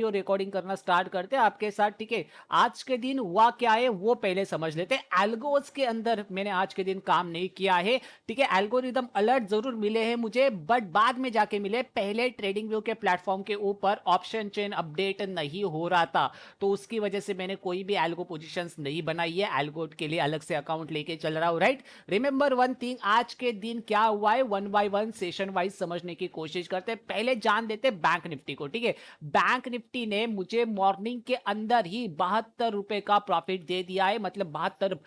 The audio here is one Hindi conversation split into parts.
रिकॉर्डिंग करना स्टार्ट करते हैं आपके साथ, ठीक है। आज के दिन हुआ क्या है वो पहले समझ लेते हैं। एल्गोस के अंदर मैंने आज के दिन काम नहीं किया है, ठीक है। एल्गोरिदम अलर्ट जरूर मिले हैं मुझे, बट बाद में जाके मिले। पहले ट्रेडिंग व्यू के प्लेटफॉर्म के ऊपर ऑप्शन चेन अपडेट नहीं हो रहा था, तो उसकी वजह से मैंने कोई भी एल्गो पोजीशंस नहीं बनाई है। एल्गो के लिए अलग से अकाउंट लेके चल रहा हूं, राइट। रिमेंबर वन थिंग, आज के दिन क्या हुआ है one by one session wise समझने की कोशिश करते हैं। पहले जान देते बैंक निफ्टी को, ठीक है। बैंक निफ्टी ने मुझे मॉर्निंग के अंदर ही 72 रुपए का प्रॉफिट दे दिया है, मतलब 72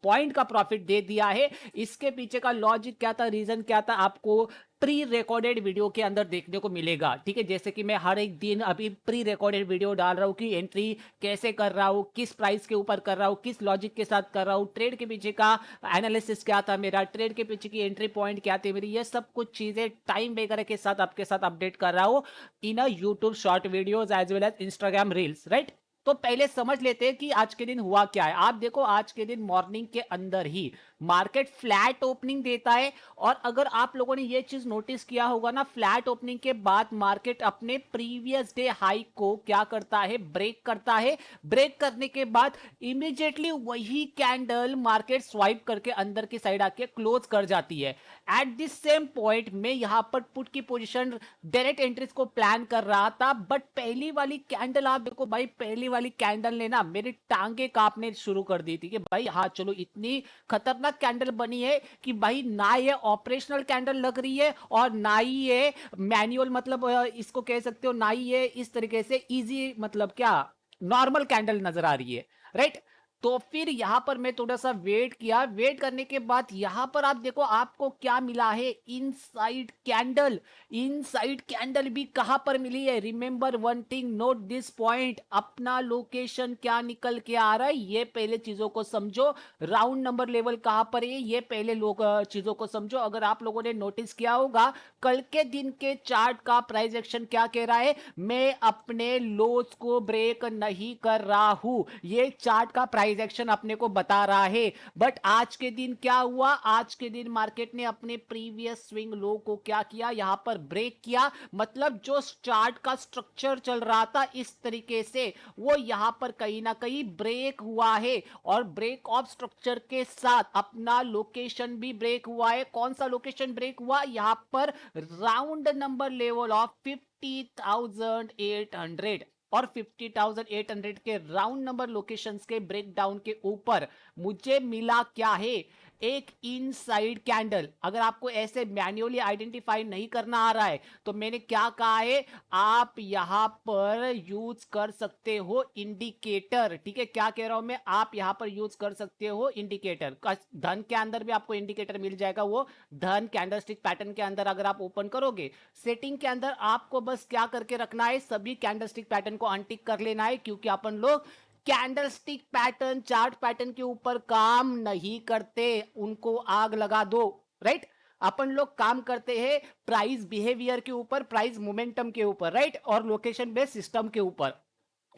पॉइंट का प्रॉफिट दे दिया है। इसके पीछे का लॉजिक क्या था, रीजन क्या था, आपको प्री रिकॉर्डेड वीडियो के अंदर देखने को मिलेगा, ठीक है। जैसे कि मैं हर एक दिन अभी प्री रिकॉर्डेड वीडियो डाल रहा हूं कि एंट्री कैसे कर रहा हूं, किस प्राइस के ऊपर कर रहा हूं, किस लॉजिक के साथ कर रहा हूं, ट्रेड के पीछे का एनालिसिस क्या था मेरा, ट्रेड के पीछे की एंट्री पॉइंट क्या थी मेरी, ये सब कुछ चीजें टाइम वगैरह के साथ आपके साथ अपडेट कर रहा हूं in uh YouTube short videos as well as Instagram reels, right. तो पहले समझ लेते हैं कि आज के दिन हुआ क्या है। आप देखो, आज के दिन मॉर्निंग के अंदर ही मार्केट फ्लैट ओपनिंग देता है। और अगर आप लोगों ने ये चीज नोटिस किया होगा ना, फ्लैट ओपनिंग के बाद मार्केट अपने प्रीवियस डे हाई को क्या करता है, ब्रेक करता है। ब्रेक करने के बाद इमीडिएटली वही कैंडल मार्केट स्वाइप करके अंदर की साइड आके क्लोज कर जाती है। एट दिस सेम पॉइंट में यहां पर पुट की पोजीशन डायरेक्ट एंट्रीज को प्लान कर रहा था, बट पहली वाली कैंडल आप देखो भाई, पहली वाली कैंडल ने ना मेरी टांगे कांपने शुरू कर दी थी कि भाई हाँ चलो, इतनी खतरनाक कैंडल बनी है कि भाई ना ये ऑपरेशनल कैंडल लग रही है और ना ही ये मैनुअल, मतलब इसको कह सकते हो, ना ही ये इस तरीके से इजी, मतलब क्या नॉर्मल कैंडल नजर आ रही है, राइट। तो फिर यहां पर मैं थोड़ा सा वेट किया, वेट करने के बाद यहां पर आप देखो आपको क्या मिला है, इनसाइड कैंडल। इनसाइड कैंडल भी कहां पर मिली है, remember one thing, note this point, अपना लोकेशन क्या निकल के आ रहा है ये पहले चीजों को समझो। राउंड नंबर लेवल कहां पर है ये पहले लोग चीजों को समझो। अगर आप लोगों ने नोटिस किया होगा, कल के दिन के चार्ट का प्राइस एक्शन क्या कह रहा है, मैं अपने लोस को ब्रेक नहीं कर रहा हूं, ये चार्ट का प्राइस एक्शन अपने को बता रहा है। बट आज के दिन क्या हुआ, आज के दिन मार्केट ने अपने प्रीवियस स्विंग लो को क्या किया, यहां पर ब्रेक किया। मतलब जो चार्ट का स्ट्रक्चर चल रहा था इस तरीके से, वो यहां पर कहीं ना कहीं ब्रेक हुआ है। और ब्रेक ऑफ स्ट्रक्चर के साथ अपना लोकेशन भी ब्रेक हुआ है। कौन सा लोकेशन ब्रेक हुआ, यहां पर राउंड नंबर लेवल ऑफ 50,800 और 50,800 के राउंड नंबर लोकेशंस के ब्रेकडाउन के ऊपर मुझे मिला क्या है, एक इनसाइड कैंडल। अगर आपको ऐसे मैन्युअली आइडेंटिफाई नहीं करना आ रहा है तो मैंने क्या कहा है, आप यहां पर यूज कर सकते हो इंडिकेटर, ठीक है। क्या कह रहा हूं मैं, आप यहां पर यूज कर सकते हो इंडिकेटर। धन के अंदर भी आपको इंडिकेटर मिल जाएगा, वो धन कैंडलस्टिक पैटर्न के अंदर अगर आप ओपन करोगे, सेटिंग के अंदर आपको बस क्या करके रखना है, सभी कैंडलस्टिक पैटर्न को अनटिक कर लेना है, क्योंकि अपन लोग कैंडलस्टिक पैटर्न, चार्ट पैटर्न के ऊपर काम नहीं करते, उनको आग लगा दो, राइट। अपन लोग काम करते हैं प्राइस बिहेवियर के ऊपर, प्राइस मोमेंटम के ऊपर, राइट, और लोकेशन बेस्ड सिस्टम के ऊपर।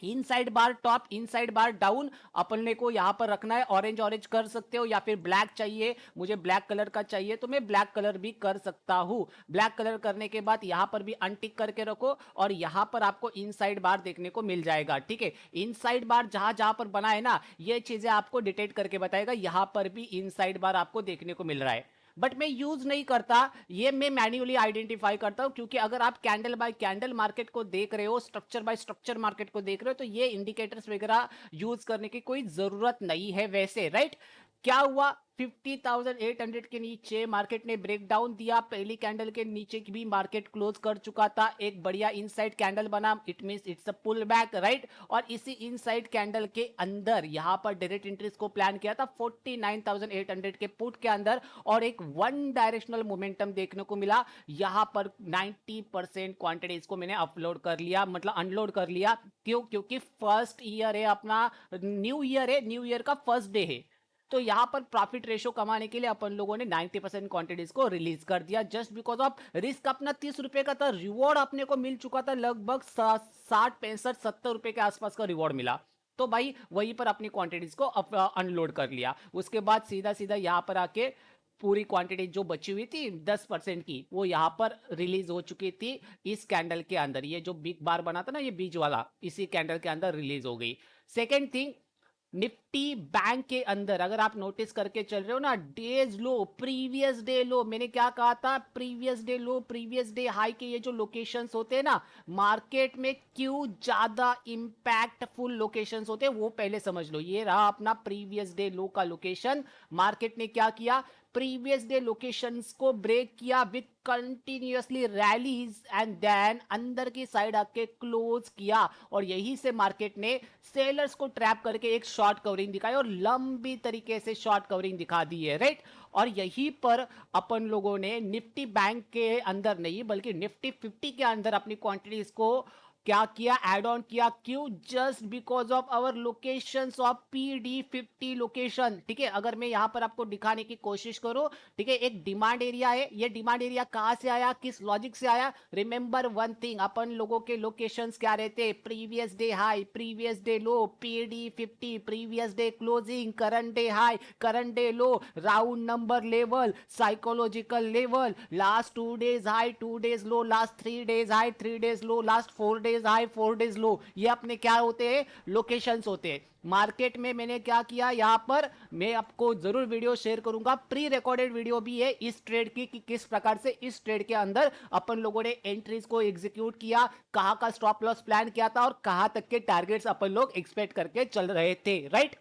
इनसाइड बार टॉप, इनसाइड बार डाउन, अपन को यहां पर रखना है। ऑरेंज ऑरेंज कर सकते हो, या फिर ब्लैक चाहिए, मुझे ब्लैक कलर का चाहिए तो मैं ब्लैक कलर भी कर सकता हूं। ब्लैक कलर करने के बाद यहां पर भी अनटिक करके रखो, और यहां पर आपको इनसाइड बार देखने को मिल जाएगा, ठीक है। इनसाइड बार जहां जहां पर बना है ना, ये चीजें आपको डिटेक्ट करके बताएगा। यहां पर भी इनसाइड बार आपको देखने को मिल रहा है, बट मैं यूज नहीं करता, ये मैं मैन्युअली आइडेंटिफाई करता हूं। क्योंकि अगर आप कैंडल बाय कैंडल मार्केट को देख रहे हो, स्ट्रक्चर बाय स्ट्रक्चर मार्केट को देख रहे हो, तो ये इंडिकेटर्स वगैरह यूज करने की कोई जरूरत नहीं है वैसे, राइट। क्या हुआ, 50,800 के नीचे मार्केट ने ब्रेकडाउन दिया, पहली कैंडल के नीचे की भी मार्केट क्लोज कर चुका था, एक बढ़िया इनसाइड कैंडल बना, it means it's a pull back, right. और इसी इनसाइड कैंडल के अंदर यहां पर डायरेक्ट एंट्रीज को प्लान किया था 49,800 के पुट के अंदर, और एक वन डायरेक्शनल मोमेंटम देखने को मिला। यहां पर 90% क्वांटिटीज को मैंने अपलोड कर लिया, मतलब अनलोड कर लिया। क्यों, क्योंकि फर्स्ट ईयर है अपना, न्यू ईयर है, न्यू ईयर का फर्स्ट डे है। तो यहां पर प्रॉफिट रेशो कमाने के लिए अपन लोगों ने 90% क्वांटिटीज को रिलीज कर दिया, जस्ट बिकॉज ऑफ रिस्क अपना 30 रुपए का था, रिवॉर्ड अपने को मिल चुका था लगभग 60, 65, 70 रुपए के आसपास का रिवॉर्ड मिला। तो भाई वहीं पर अपनी क्वांटिटीज को अनलोड कर लिया। उसके बाद सीधा सीधा यहां पर आके पूरी क्वांटिटी जो बची हुई थी 10% की, वो यहाँ पर रिलीज हो चुकी थी इस कैंडल के अंदर। ये जो बिग बार बना था ना, ये बीच वाला, इसी कैंडल के अंदर रिलीज हो गई। सेकेंड थिंग, निफ्टी बैंक के अंदर अगर आप नोटिस करके चल रहे हो ना, डेज लो, प्रीवियस डे लो, मैंने क्या कहा था, प्रीवियस डे लो, प्रीवियस डे हाई के ये जो लोकेशंस होते हैं ना, मार्केट में क्यों ज्यादा इंपैक्टफुल लोकेशंस होते हैं वो पहले समझ लो। ये रहा अपना प्रीवियस डे लो का लोकेशन। मार्केट ने क्या किया, प्रीवियस डे लोकेशंस को ब्रेक किया with continuously rallies and then अंदर की साइड आके क्लोज किया, और यही से मार्केट ने सेलर्स को ट्रैप करके एक शॉर्ट कवरिंग दिखाई और लंबी तरीके से शॉर्ट कवरिंग दिखा दी है, राइट। और यहीं पर अपन लोगों ने निफ्टी बैंक के अंदर नहीं बल्कि निफ्टी 50 के अंदर अपनी क्वांटिटीज को क्या किया, एड ऑन किया। क्यों? Just because of our locations of PD50 location. ठीक है, अगर मैं यहां पर आपको दिखाने की कोशिश करूं, ठीक है, एक डिमांड एरिया है। ये डिमांड एरिया कहां से आया, किस लॉजिक से आया? रिमेंबर वन थिंग, अपन लोगों के लोकेशंस क्या रहते? Previous day high, previous day low, PD50, previous day closing, current day high, current day low, round number level, psychological level, last 2 days high, 2 days low, last 3 days high, 3 days low, last 4 days high, 4 days low. ये अपने क्या होते हैं? लोकेशंस होते हैं। मार्केट में मैंने क्या किया, यहां पर मैं आपको जरूर वीडियो शेयर करूंगा, प्री रिकॉर्डेड वीडियो भी है इस ट्रेड की, कि किस प्रकार से इस ट्रेड के अंदर अपन लोगों ने एंट्रीज को एग्जीक्यूट किया, कहां का स्टॉप लॉस प्लान किया था और कहां तक के टारगेट्स अपन लोग एक्सपेक्ट करके चल रहे थे, राइट।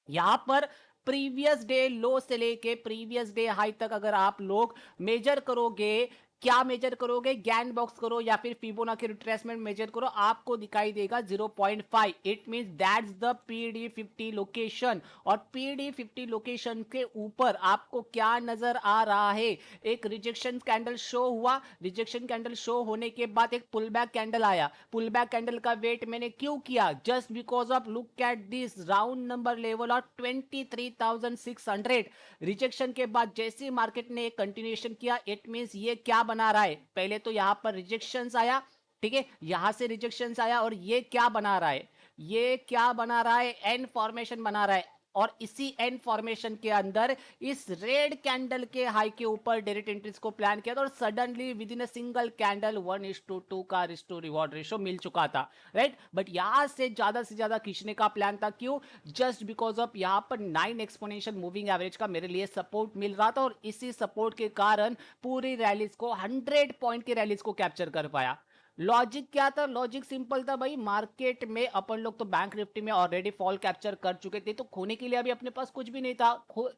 यहां पर प्रीवियस डे लो से लेके प्रीवियस डे हाई तक अगर आप लोग मेजर करोगे, क्या मेजर करोगे, गैन बॉक्स करो या फिर फिबोनाची रिट्रेसमेंट मेजर करो, आपको दिखाई देगा 0.5। It means that's the PD50 location. और PD50 लोकेशन के ऊपर आपको क्या नजर आ रहा है? एक रिजेक्शन कैंडल शो हुआ, रिजेक्शन कैंडल शो होने के बाद एक पुल बैक कैंडल आया। पुल बैक कैंडल का वेट मैंने क्यों किया? Just because of look at this round number level और 23,600। रिजेक्शन के बाद जैसे मार्केट ने एक कंटिन्यूएशन किया, इट मींस ये क्या बना रहा है? पहले तो यहां पर रिजेक्शंस आया, ठीक है, यहां से रिजेक्शंस आया और ये क्या बना रहा है? ये क्या बना रहा है? एन फॉर्मेशन बना रहा है। और इसी एन फॉर्मेशन के अंदर इस रेड कैंडल के हाई के ऊपर डायरेक्ट एंट्रीज को प्लान किया था और suddenly with in a single candle 1:2 का रिस्क टू रिवॉर्ड रेशो मिल चुका था, राइट। बट यहां से ज्यादा खींचने का प्लान था। क्यों? जस्ट बिकॉज ऑफ यहां पर 9 एक्सपोनेंशियल मूविंग एवरेज का मेरे लिए सपोर्ट मिल रहा था और इसी सपोर्ट के कारण पूरी रैलीज को 100 पॉइंट की रैलीज को कैप्चर कर पाया। लॉजिक क्या था? लॉजिक सिंपल था भाई, मार्केट में अपन लोग तो बैंक निफ्टी में ऑलरेडी फॉल कैप्चर कर चुके थे, तो खोने के लिए अभी अपने पास कुछ भी नहीं था।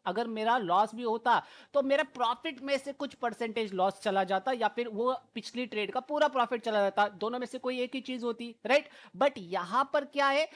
अगर मेरा लॉस भी होता तो मेरा प्रॉफिट में से कुछ परसेंटेज लॉस चला जाता या फिर वो पिछली ट्रेड का पूरा प्रॉफिट चला जाता, दोनों में से कोई एक ही चीज होती, राइट। बट यहां पर क्या है,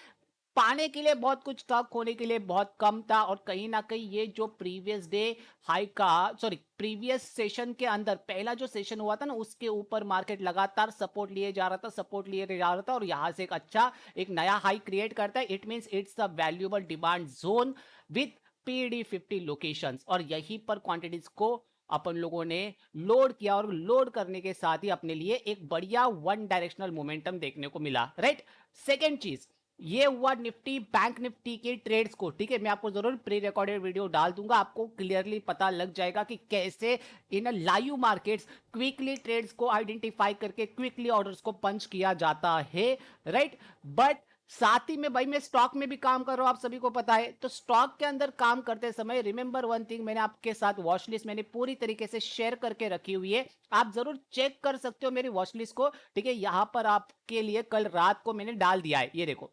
पाने के लिए बहुत कुछ था, खोने के लिए बहुत कम था। और कहीं ना कहीं ये जो प्रीवियस डे हाई का, सॉरी, प्रीवियस सेशन के अंदर पहला जो सेशन हुआ था ना, उसके ऊपर मार्केट लगातार सपोर्ट लिए जा रहा था, सपोर्ट लिए जा रहा था और यहां से एक अच्छा एक नया हाई क्रिएट करता है। It means it's a valuable demand zone with PD50 locations. और यहीं पर क्वांटिटीज को अपन लोगों ने लोड किया और लोड करने के साथ ही अपने लिए एक बढ़िया वन डायरेक्शनल मोमेंटम देखने को मिला, राइट। सेकेंड चीज, ये हुआ निफ्टी बैंक निफ्टी के ट्रेड्स को, ठीक है। मैं आपको जरूर प्री रिकॉर्डेड वीडियो डाल दूंगा, आपको क्लियरली पता लग जाएगा कि कैसे in live markets quickly trades को आइडेंटिफाई करके क्विकली ऑर्डर्स को पंच किया जाता है, राइट। बट साथ ही में भाई मैं स्टॉक में भी काम कर रहा हूं, आप सभी को पता है। तो स्टॉक के अंदर काम करते समय रिमेंबर वन थिंग, मैंने आपके साथ वॉच लिस्ट मैंने पूरी तरीके से शेयर करके रखी हुई है, आप जरूर चेक कर सकते हो मेरी वॉच लिस्ट को, ठीक है। यहां पर आपके लिए कल रात को मैंने डाल दिया है, ये देखो।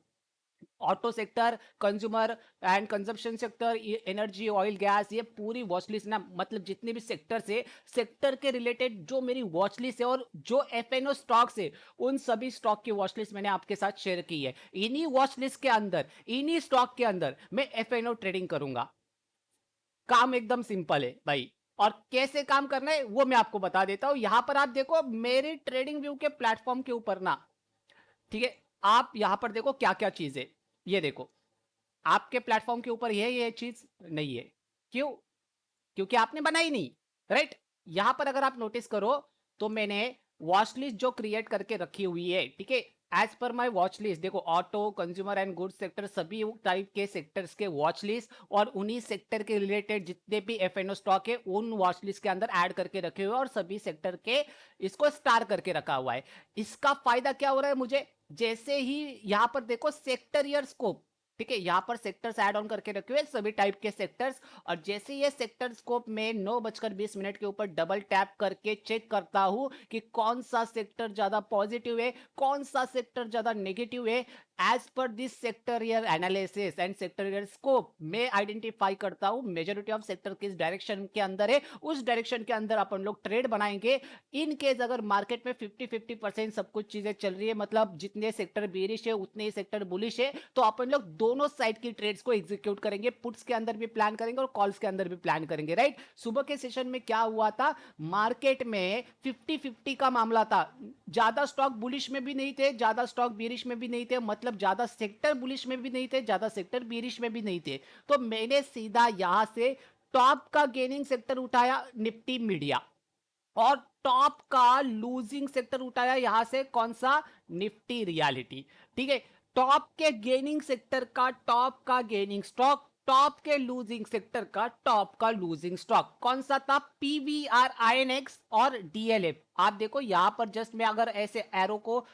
Auto sector, consumer and consumption sector, ये एनर्जी, ऑयल, गैस, ये पूरी वॉच लिस्ट ना, मतलब जितने भी सेक्टर से सेक्टर के रिलेटेड जो मेरी वॉच लिस्ट है और जो एफएनओ स्टॉक्स है, उन सभी स्टॉक की वॉच लिस्ट मैंने आपके साथ शेयर की है। इन्हीं वॉच लिस्ट के अंदर, इन्हीं स्टॉक के अंदर मैं एफएनओ ट्रेडिंग करूंगा। काम एकदम सिंपल है भाई, और कैसे काम करना है वो मैं आपको बता देता हूं। यहां पर आप देखो मेरे ट्रेडिंग व्यू के प्लेटफॉर्म के ऊपर ना, ठीक है, आप यहां पर देखो क्या क्या चीज है। ये देखो, आपके प्लेटफॉर्म के ऊपर ये चीज नहीं है। क्यों? क्योंकि आपने बनाई नहीं, राइट। यहां पर अगर आप नोटिस करो तो मैंने वॉच लिस्ट जो क्रिएट करके रखी हुई है, ठीक है, as per my watch list देखो, auto, consumer and goods sector, सभी टाइप के सेक्टर्स के वॉच लिस्ट और उन्हीं सेक्टर के रिलेटेड जितने भी एफ एन ओ स्टॉक है उन वॉच लिस्ट के अंदर ऐड करके रखे हुए और सभी सेक्टर के इसको स्टार करके रखा हुआ है। इसका फायदा क्या हो रहा है मुझे, जैसे ही यहां पर देखो सेक्टर ईयर स्कोप, ठीक है, यहां पर सेक्टर्स ऐड ऑन करके रखे हुए सभी टाइप के सेक्टर्स, और जैसे ये सेक्टर स्कोप में 9:20 के ऊपर डबल टैप करके चेक करता हूं कि कौन सा सेक्टर ज्यादा पॉजिटिव है, कौन सा सेक्टर ज्यादा नेगेटिव है, as per this sector year analysis and sector year scope मैं आइडेंटिफाई करता हूं मेजोरिटी ऑफ सेक्टर किस डायरेक्शन के अंदर है, उस डायरेक्शन के अंदर अपन लोग ट्रेड बनाएंगे। इन केस अगर मार्केट में 50-50% सब कुछ चीजें चल रही है, मतलब जितने सेक्टर बेरिश है उतने ही सेक्टर बुलिश है, तो अपन लोग दोनों साइड की ट्रेड्स को एग्जीक्यूट करेंगे, पुट्स के अंदर भी प्लान करेंगे और कॉल्स के अंदर भी प्लान करेंगे, राइट। सुबह के सेशन में क्या हुआ था, मार्केट में 50-50 का मामला था, ज्यादा स्टॉक बुलिश में भी नहीं थे, ज्यादा स्टॉक बेरिश में भी नहीं थे, मतलब ज्यादा सेक्टर बुलिश में भी नहीं थे, ज्यादा सेक्टर बेरिश में भी नहीं थे। तो मैंने सीधा यहां से टॉप का गेनिंग सेक्टर उठाया निफ्टी मीडिया, और टॉप का लूजिंग सेक्टर उठाया यहां से कौन सा, निफ्टी रियलिटी, ठीक है। टॉप के गेनिंग सेक्टर का टॉप का गेनिंग स्टॉक, टॉप के लूजिंग सेक्टर का टॉप का लूजिंग स्टॉक कौन सा था, पीवीआर, आईएनएक्स और डीएलएफ। आप देखो यहां पर जस्ट मैं अगर ऐसे एरो को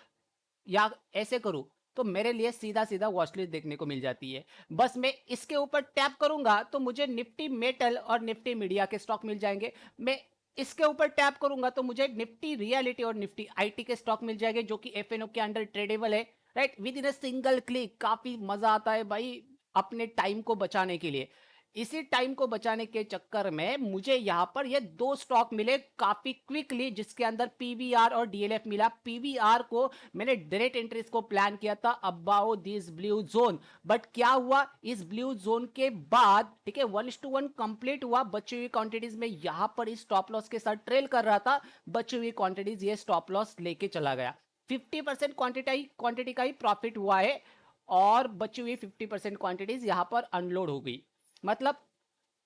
या ऐसे करूं तो मेरे लिए सीधा सीधा वॉचलिस्ट देखने को मिल जाती है। बस मैं इसके ऊपर टैप करूंगा तो मुझे निफ्टी मेटल और निफ्टी मीडिया के स्टॉक मिल जाएंगे। मैं इसके ऊपर टैप करूंगा तो मुझे निफ्टी रियलिटी और निफ्टी आईटी के स्टॉक मिल जाएंगे जो कि एफएनओ के अंडर ट्रेडेबल है, right, with in a single click. काफी मजा आता है भाई अपने टाइम को बचाने के लिए। इसी टाइम को बचाने के चक्कर में मुझे यहां पर ये दो स्टॉक मिले काफी क्विकली, जिसके अंदर पीवीआर और डीएलएफ मिला। पीवीआर को मैंने डायरेक्ट एंट्रीज को प्लान किया था about this blue zone, but क्या हुआ इस ब्लू जोन के बाद, ठीक है, 1:1 कंप्लीट हुआ, बची हुई क्वांटिटीज में यहां पर इस स्टॉप लॉस के साथ ट्रेल कर रहा था, बची हुई क्वांटिटीज ये स्टॉप लॉस लेके चला गया। 50% क्वांटिटी का ही प्रॉफिट हुआ है और बची हुई 50% क्वांटिटीज यहां पर अनलोड हो गई, मतलब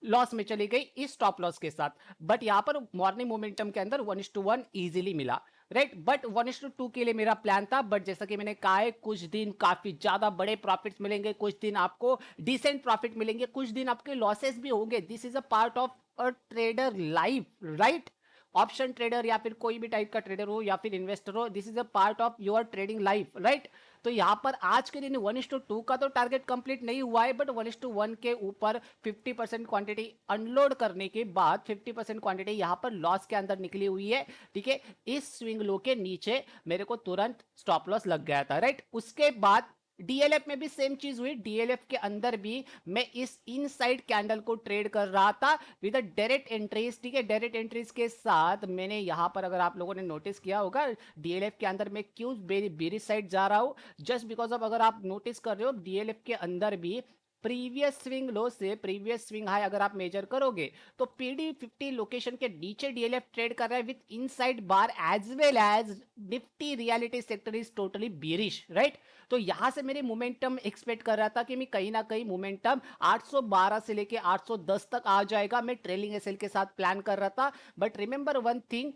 लॉस में चली गई इस स्टॉप लॉस के साथ। बट यहां पर मॉर्निंग मोमेंटम के अंदर 1:1 इजीली मिला, राइट। बट 1:2 के लिए मेरा प्लान था, बट जैसा कि मैंने कहा है कुछ दिन काफी ज्यादा बड़े प्रॉफिट्स मिलेंगे, कुछ दिन आपको डिसेंट प्रॉफिट मिलेंगे, कुछ दिन आपके लॉसेस भी होंगे। This is a part of a trader life, right. Option trader या फिर कोई भी टाइप का ट्रेडर हो या फिर इन्वेस्टर हो, this is a part of your trading life, right. तो यहां पर आज के दिन 1:2 का तो टारगेट कंप्लीट नहीं हुआ है, बट 1:1 के ऊपर 50% क्वांटिटी अनलोड करने के बाद 50% क्वांटिटी यहां पर लॉस के अंदर निकली हुई है, ठीक है। इस स्विंग लो के नीचे मेरे को तुरंत स्टॉप लॉस लग गया था, राइट। उसके बाद डीएलएफ में भी सेम चीज हुई, डीएलएफ के अंदर भी मैं इस इनसाइड कैंडल को ट्रेड कर रहा था विद डायरेक्ट एंट्रीज, ठीक है। डायरेक्ट एंट्रीज के साथ मैंने यहां पर, अगर आप लोगों ने नोटिस किया होगा, डीएलएफ के अंदर मैं क्यों बेरिश साइड जा रहा हूं, जस्ट बिकॉज ऑफ, अगर आप नोटिस कर रहे हो डीएलएफ के अंदर भी प्रीवियस स्विंग लो से प्रीवियस स्विंग हाई अगर आप मेजर करोगे तो पीडी 50 लोकेशन के नीचे डीएलएफ ट्रेड कर रहा है with inside bar as well as Nifty realty sector is totally bearish, right. तो यहां से मेरे मोमेंटम एक्सपेक्ट कर रहा था कि मैं कहीं ना कहीं मोमेंटम 812 से लेके 810 तक आ जाएगा, मैं ट्रेलिंग एसएल के साथ प्लान कर रहा था। But remember one thing,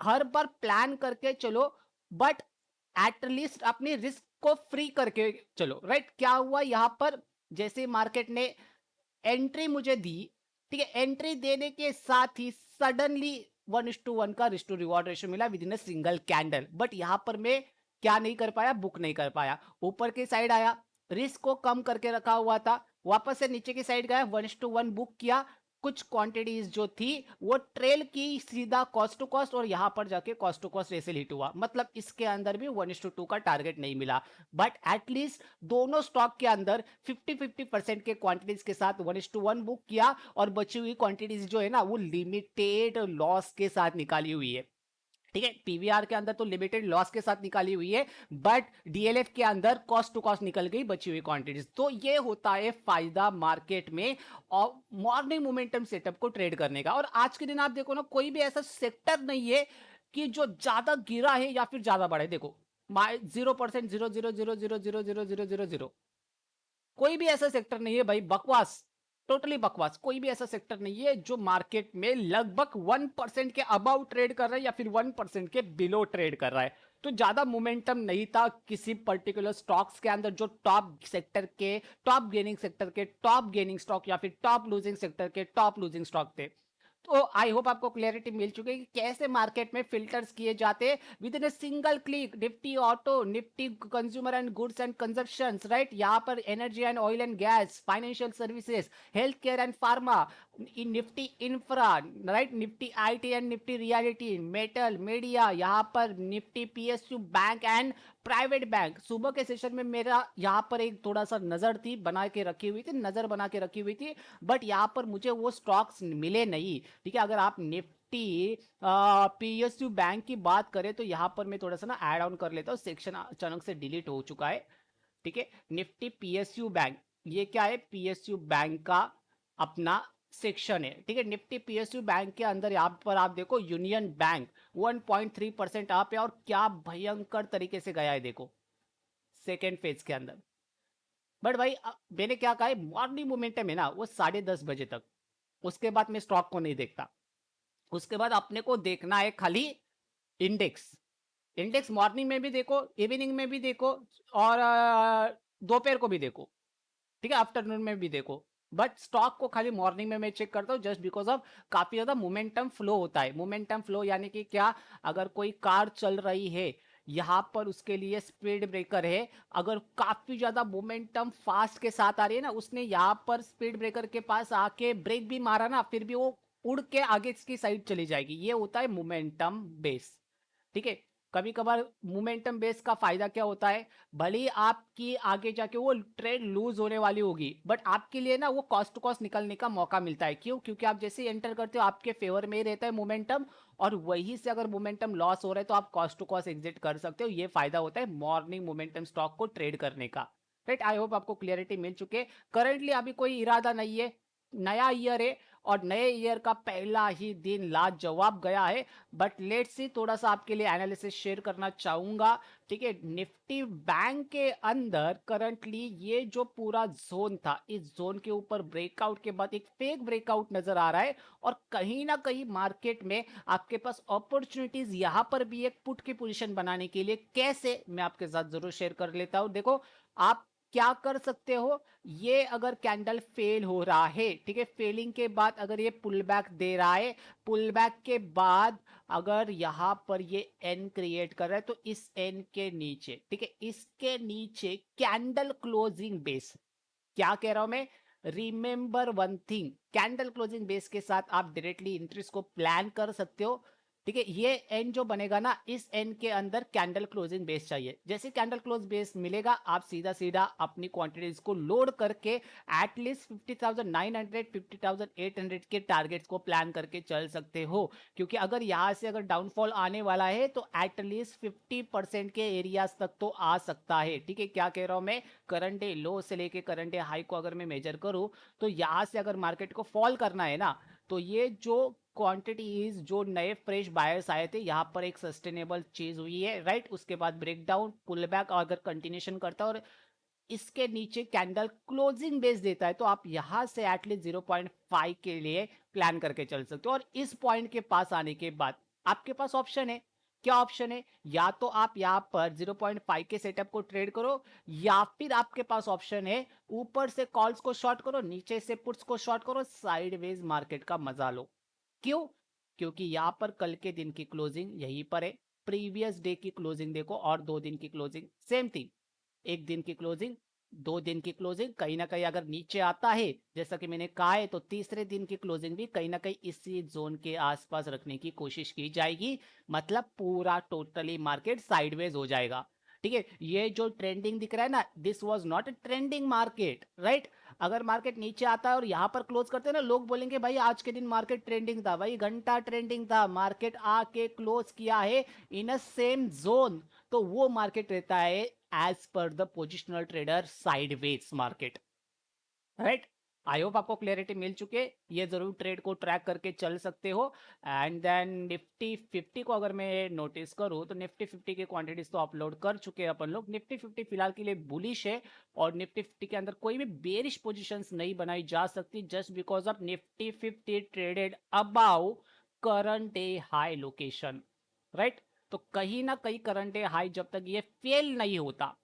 her bar plan करके चलो बट एटलीस्ट अपनी रिस्क को फ्री करके चलो, राइट। क्या हुआ यहां पर, जैसे मार्केट ने एंट्री मुझे दी, ठीक है, एंट्री देने के साथ ही सडनली 1:1 का रिस्क टू रिवॉर्ड रेशियो मिला with in a single candle, but यहां पर मैं क्या नहीं कर पाया, बुक नहीं कर पाया। ऊपर की साइड आया, रिस्क को कम करके रखा हुआ था, वापस से नीचे की साइड गया, 1:1 बुक किया, कुछ क्वांटिटीज जो थी वो ट्रेल की सीधा कॉस्ट टू कॉस्ट, और यहां पर जाके कॉस्ट टू कॉस्ट ऐसे हिट हुआ, मतलब इसके अंदर भी 1:2 का टारगेट नहीं मिला। बट एटलीस्ट दोनों स्टॉक के अंदर 50-50% के क्वांटिटीज के साथ 1:1 बुक किया, और बची हुई क्वांटिटीज जो है ना वो लिमिटेड लॉस के साथ निकाली हुई है, ठीक है। पीवीआर के अंदर तो लिमिटेड लॉस के साथ निकाली हुई है, बट डीएलएफ के अंदर कॉस्ट टू कॉस्ट निकल गई बची हुई क्वांटिटीज। तो ये होता है फायदा मार्केट में और मॉर्निंग मोमेंटम सेटअप को ट्रेड करने का। और आज के दिन आप देखो ना, कोई भी ऐसा सेक्टर नहीं है कि जो ज्यादा गिरा है या फिर ज्यादा बढ़ा है। देखो 0%, 0.0000000, कोई भी ऐसा सेक्टर नहीं है भाई, बकवास, टोटली बकवास। कोई भी ऐसा सेक्टर नहीं है जो मार्केट में लगभग 1% के अबाउ ट्रेड कर रहा है या फिर 1% के बिलो ट्रेड कर रहा है। तो ज्यादा मोमेंटम नहीं था किसी पर्टिकुलर स्टॉक्स के अंदर जो टॉप सेक्टर के, टॉप गेनिंग सेक्टर के टॉप गेनिंग स्टॉक या फिर टॉप लूजिंग सेक्टर के टॉप लूजिंग स्टॉक थे। तो आई होप आपको क्लैरिटी मिल चुकी है कि कैसे मार्केट में फिल्टर्स किए जाते हैं with in a single click. Nifty auto, Nifty consumer and goods and consumption, right, यहाँ पर energy and oil and gas, financial services, health care and pharma, in Nifty infra, right, Nifty IT and Nifty reality, metal, media, यहाँ पर Nifty PSU, bank and private bank. सुबह के सेशन में मेरा यहाँ पर एक थोड़ा सा नजर थी बना के रखी हुई थी, नजर बना के रखी हुई थी, बट यहाँ पर मुझे वो स्टॉक्स मिले नहीं। ठीक है, अगर आप निफ्टी पीएसयू बैंक की बात करें तो यहाँ पर मैं थोड़ा सा ना ऐड ऑन कर लेता हूँ, सेक्शन अचानक से डिलीट हो चुका है। ठीक है, निफ्टी पीएसयू बैंक, ये क्या है, पीएसयू बैंक का अपना सेक्शन है। ठीक है, निफ्टी पीएसयू बैंक के अंदर यहाँ पर आप देखो यूनियन बैंक 1.3% आप है, और क्या भयंकर तरीके से गया है देखो सेकेंड फेज के अंदर। बट भाई मैंने क्या कहा है, मॉर्निंग मोमेंटम है ना वो 10:30 बजे तक, उसके बाद मैं स्टॉक को नहीं देखता। उसके बाद अपने को देखना है खाली इंडेक्स। इंडेक्स मॉर्निंग में भी देखो, इवनिंग में भी देखो, और दोपहर को भी देखो, ठीक है, आफ्टरनून में भी देखो। बट स्टॉक को खाली मॉर्निंग में मैं चेक करता हूँ, जस्ट बिकॉज ऑफ काफी ज्यादा मोमेंटम फ्लो होता है। मोमेंटम फ्लो यानी कि क्या, अगर कोई कार चल रही है, यहाँ पर उसके लिए स्पीड ब्रेकर है, अगर काफी ज्यादा मोमेंटम फास्ट के साथ आ रही है ना, उसने यहाँ पर स्पीड ब्रेकर के पास आके ब्रेक भी मारा ना, फिर भी वो उड़ के आगे की साइड चली जाएगी। ये होता है मोमेंटम बेस। ठीक है, कभी कभार मोमेंटम बेस का फायदा क्या होता है, भले ही आपकी आगे जाके वो ट्रेड लूज होने वाली होगी, बट आपके लिए ना वो कॉस्ट टू कॉस्ट निकलने का मौका मिलता है। क्यों? क्योंकि आप जैसे ही एंटर करते हो आपके फेवर में ही रहता है मोमेंटम, और वहीं से अगर मोमेंटम लॉस हो रहा है तो आप कॉस्ट टू कॉस्ट एग्जिट कर सकते हो। ये फायदा होता है मॉर्निंग मोमेंटम स्टॉक को ट्रेड करने का। राइट, आई होप आपको क्लियरिटी मिल चुके है। करंटली अभी कोई इरादा नहीं है, नया ईयर है और नए ईयर का पहला ही दिन लाजवाब गया है। बट लेट्स सी, थोड़ा सा आपके लिए एनालिसिस शेयर करना चाहूंगा। ठीक है, निफ्टी बैंक के अंदर करंटली ये जो पूरा जोन था, इस जोन के ऊपर ब्रेकआउट के बाद एक फेक ब्रेकआउट नजर आ रहा है, और कहीं ना कहीं मार्केट में आपके पास अपॉर्चुनिटीज यहां पर भी एक पुट की पोजीशन बनाने के लिए, कैसे मैं आपके साथ जरूर शेयर कर लेता हूं। देखो, आप क्या कर सकते हो, ये अगर कैंडल फेल हो रहा है, ठीक है, फेलिंग के बाद अगर ये पुल बैक दे रहा है, पुल बैक के बाद अगर यहां पर ये एन क्रिएट कर रहा है, तो इस एन के नीचे, ठीक है, इसके नीचे कैंडल क्लोजिंग बेस, क्या कह रहा हूं मैं, remember one thing, candle closing base के साथ आप डायरेक्टली इंटरेस्ट को प्लान कर सकते हो। ठीक है, ये एन जो बनेगा ना, इस एन के अंदर कैंडल क्लोजिंग बेस चाहिए। जैसे कैंडल क्लोज बेस मिलेगा, आप सीधा सीधा अपनी क्वांटिटीज को लोड करके एटलीस्ट 50,900 50,800 के टारगेट्स को प्लान करके चल सकते हो। क्योंकि अगर यहां से अगर डाउनफॉल आने वाला है तो एटलीस्ट 50% के एरियाज तक तो आ सकता है। ठीक है, क्या कह रहा हूं मैं, करंट डे लो से लेके करंट डे हाई को अगर मैं मेजर करूं, तो यहां से अगर मार्केट को फॉल करना है ना, तो ये जो क्वांटिटीज, जो नए फ्रेश बायर्स आए थे, यहाँ पर एक सस्टेनेबल चीज हुई है, राइट, उसके बाद ब्रेकडाउन, पुल बैक अगर कंटिन्यूशन करता है और इसके नीचे कैंडल क्लोजिंग बेस देता है, तो आप यहां से एटलीस्ट 0.5 के लिए प्लान करके चल सकते हो। और इस पॉइंट के पास आने के बाद आपके पास ऑप्शन है। क्या ऑप्शन है, या तो आप यहां पर 0.5 के सेटअप को ट्रेड करो, या फिर आपके पास ऑप्शन है ऊपर से कॉल्स को शॉर्ट करो, नीचे से पुट्स को शॉर्ट करो, साइडवेज मार्केट का मजा लो। क्यों? क्योंकि यहां पर कल के दिन की क्लोजिंग यहीं पर है, प्रीवियस डे की क्लोजिंग देखो, और 2 दिन की क्लोजिंग सेम थी। एक दिन की क्लोजिंग, 2 दिन की क्लोजिंग, कहीं ना कहीं अगर नीचे आता है, जैसा कि मैंने कहा है, तो तीसरे दिन की क्लोजिंग भी कहीं ना कहीं इसी जोन के आसपास रखने की कोशिश की जाएगी। मतलब पूरा टोटली मार्केट साइडवेज हो जाएगा। ठीक है, ये जो ट्रेंडिंग दिख रहा है ना, this was not a trending market, right. अगर मार्केट नीचे आता है और यहां पर क्लोज करते हैं ना, लोग बोलेंगे भाई आज के दिन मार्केट ट्रेंडिंग था, भाई घंटा ट्रेंडिंग था, मार्केट आके क्लोज किया है इन अ सेम जोन, तो वो मार्केट रहता है as per the positional trader sideways market, right. I hope आपको क्लियरिटी मिल चुके, ये जरूर ट्रेड को ट्रैक करके चल सकते हो। एंड देन निफ्टी 50 को अगर मैं नोटिस करूं, तो निफ्टी 50 की क्वांटिटीज तो अपलोड कर चुके हैं अपन लोग। निफ्टी 50 फिलहाल के लिए बुलिश है, और निफ्टी 50 के अंदर कोई भी बेरिश पोजीशंस नहीं बनाई जा सकती, just because of Nifty 50 traded above current day high location, right. तो कहीं ना कहीं करंट डे हाई जब तक ये फेल नहीं होता,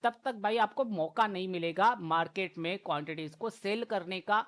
तब तक भाई आपको मौका नहीं मिलेगा मार्केट में क्वांटिटीज को सेल करने का।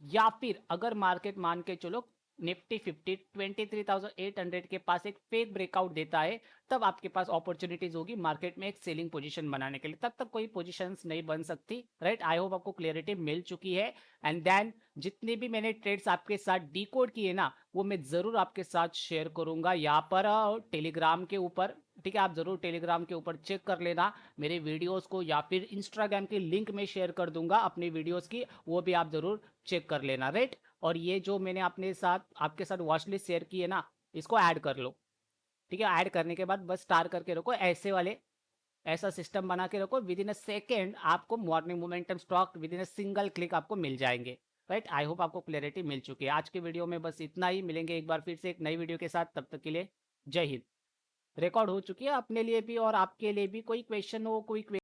या फिर अगर मार्केट मान के चलो निफ्टी 50 23,800 के पास एक फेक ब्रेकआउट देता है, तब आपके पास अपॉर्चुनिटीज होगी मार्केट में एक सेलिंग पोजीशन बनाने के लिए। तब तक कोई पोजीशंस नहीं बन सकती, राइट। आई होप आपको क्लियरिटी मिल चुकी है। एंड देन जितने भी मैंने ट्रेड्स आपके साथ डिकोड किए ना, वो मैं जरूर आपके साथ शेयर करूंगा यहाँ पर टेलीग्राम के ऊपर, ठीक है। आप जरूर टेलीग्राम के ऊपर चेक कर लेना मेरे वीडियोस को, या फिर इंस्टाग्राम की लिंक में शेयर कर दूंगा अपनी वीडियोस की, वो भी आप जरूर चेक कर लेना, राइट। और ये जो मैंने अपने साथ आपके साथ वॉच लिस्ट शेयर की है ना, इसको ऐड कर लो, ठीक है। ऐड करने के बाद बस स्टार करके रखो ऐसे वाले, ऐसा सिस्टम बना के रखो, विद इन अ सेकेंड आपको morning momentum stock with in a single click आपको मिल जाएंगे, राइट। आई होप आपको क्लैरिटी मिल चुकी है। आज के वीडियो में बस इतना ही, मिलेंगे एक बार फिर से एक नई वीडियो के साथ, तब तक के लिए जय हिंद। रिकॉर्ड हो चुकी है अपने लिए भी और आपके लिए भी। कोई क्वेश्चन हो, कोई